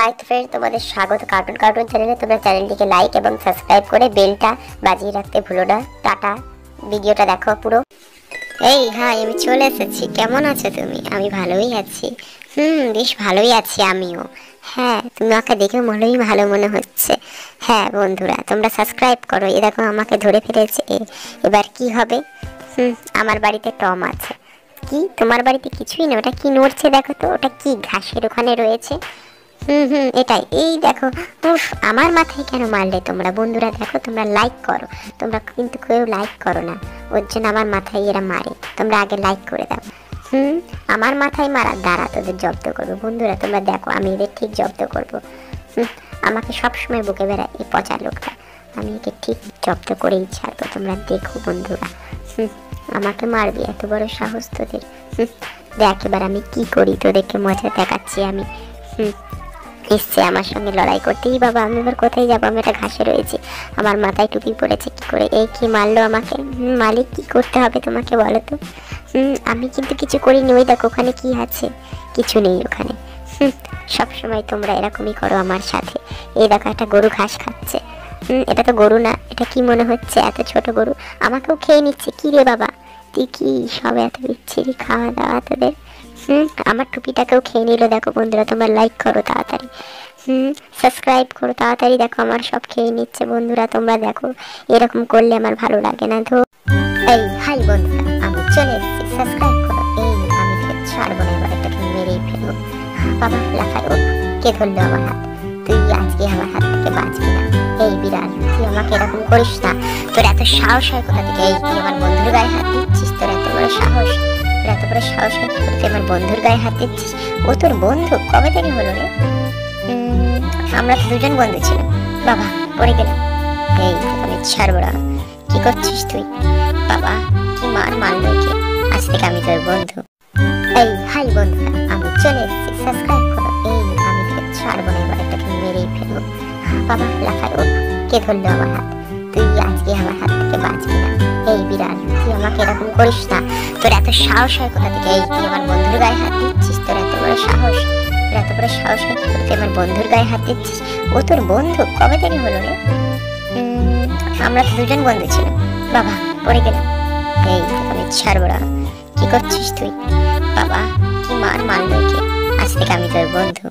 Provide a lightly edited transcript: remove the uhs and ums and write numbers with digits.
Hi friend, তোমাদের স্বাগত cartoon cartoon চ্যানেলে। তোমরা চ্যানেলটিকে লাইক এবং সাবস্ক্রাইব করে বেলটা বাজিয়ে রাখতে ভুলো না। টাটা, ভিডিওটা দেখো পুরো। এই হাই, আমি চলে এসেছি। কেমন আছো তুমি? আমি ভালোই আছি। বেশ ভালোই আছি আমিও। হ্যাঁ, তোমাকে দেখে মনেই ভালো মনে হচ্ছে। হ্যাঁ বন্ধুরা, তোমরা সাবস্ক্রাইব করো। এ দেখো, আমাকে ধরে ফেলেছে। এবার কি হবে? আমার বাড়িতে টম আছে। কি তোমার বাড়িতে কিছুই না? ওটা কি নড়ছে দেখো তো, ওটা কি ঘাসের ওখানে রয়েছে? এটাই। এই দেখো, উফ, আমার মাথায় কেন মারলে তোমরা? বন্ধুরা দেখো, তোমরা লাইক করো। তোমরা কিন্তু কেউ লাইক করো না, ওর জন্য আমার মাথায় এরা মারে। তোমরা আগে লাইক করে দাও। আমার মাথায় মারার দ্বারা তোদের জব্দ করবো। বন্ধুরা তোমরা দেখো, আমি এদের ঠিক জব্দ করবো। আমাকে সবসময় বুকে বেড়ায় এই পচা লোকটা। আমি একে ঠিক জব্দ করেই ছাড়বো। তোমরা দেখো বন্ধুরা। আমাকে মারবি? এত বড় সাহস তোদের? দেখ এবার আমি কি করি, তোদেরকে মজা দেখাচ্ছি আমি। এসছে আমার সঙ্গে লড়াই করতে। বাবা, আমি এবার কোথায় যাবো? আমি একটা ঘাসে রয়েছি, আমার মাথায় টুপি পড়েছে কি করে? এই কি মারলো আমাকে? মালিক, কি করতে হবে তোমাকে বলো তো? আমি কিন্তু কিছু করিনি। ওই দেখো, ওখানে কি আছে? কিছু নেই ওখানে। সবসময় তোমরা এরকমই করো আমার সাথে। এই দেখো, একটা গরু ঘাস খাচ্ছে। এটা তো গরু না, এটা কি মনে হচ্ছে? এত ছোট গরু আমাকেও খেয়ে নিচ্ছে। কি রে বাবা, তুই কি সব এত বিচ্ছিরি খাওয়া দাওয়া তোদের? আমার টুপিটাকেও খেয়ে নিল। দেখো বন্ধুরা, তোমরা লাইক করো তাড়াতাড়ি, সাবস্ক্রাইব করো তাড়াতাড়ি। দেখো আমার সব খেয়ে নিচ্ছে। বন্ধুরা তোমরা দেখো, এরকম করলে আমার ভালো লাগে না। তো এই হাই বন্ধুরা, আমি চলে এসেছি। সাবস্ক্রাইব করো। এই আমি তোকে ছাড়বো না, এবার এটাকে মেরেই ফেলবো। বাবা লাফাই। ও, কে ধরলো আমার হাত? তুই আজকে আমার হাত থেকে বাঁচবি না। এই বিড়াল, তুই আমাকে এরকম করিস না। তোর এত সাহস হয় কোথা থেকে? এই তুই আমার বন্ধুর গায়ে হাত দিচ্ছিস? তোর এত বড় সাহস? এত বড় সাহস হয় কি করে? তুই আমার বন্ধুর গায়ে হাত দিচ্ছিস? ও তোর বন্ধু? কবে থেকে হলো রে? আমরা তো দুজন বন্ধু ছিলাম। বাবা, পড়ে গেলাম। এই আমি ছাড়বো না। কি করছিস তুই? বাবা, কি মারলো কে? আজ থেকে আমি তোর বন্ধু। এই হাই বন্ধুরা, আমি চলে এসেছি। সাবস্ক্রাইব করো। এই আমি তোকে ছাড়বো না, এবার এটাকে মেরেই ফেলবো। বাবা লাফাই। ও, কে ধরলো আমার হাত? তুই আজকে আমার হাত থেকে বাঁচবি না। এই বিড়াল, তুই আমাকে এরকম করিস না। তোর এত সাহস হয় কোথা থেকে? এই তুই আমার বন্ধুর গায়ে হাত দিচ্ছিস? তোর এত বড় সাহস? তোর এত বড় সাহস হয় কি করে? তুই আমার বন্ধুর গায়ে হাত দিচ্ছিস? ও তোর বন্ধু? কবে থেকে হলো রে? আমরা তো দুজন বন্ধু ছিলাম। বাবা, পড়ে গেলাম। এই আমি ছাড়বো না। কি করছিস তুই? বাবা, কি মারলো কে? আজ থেকে আমি তোর বন্ধু।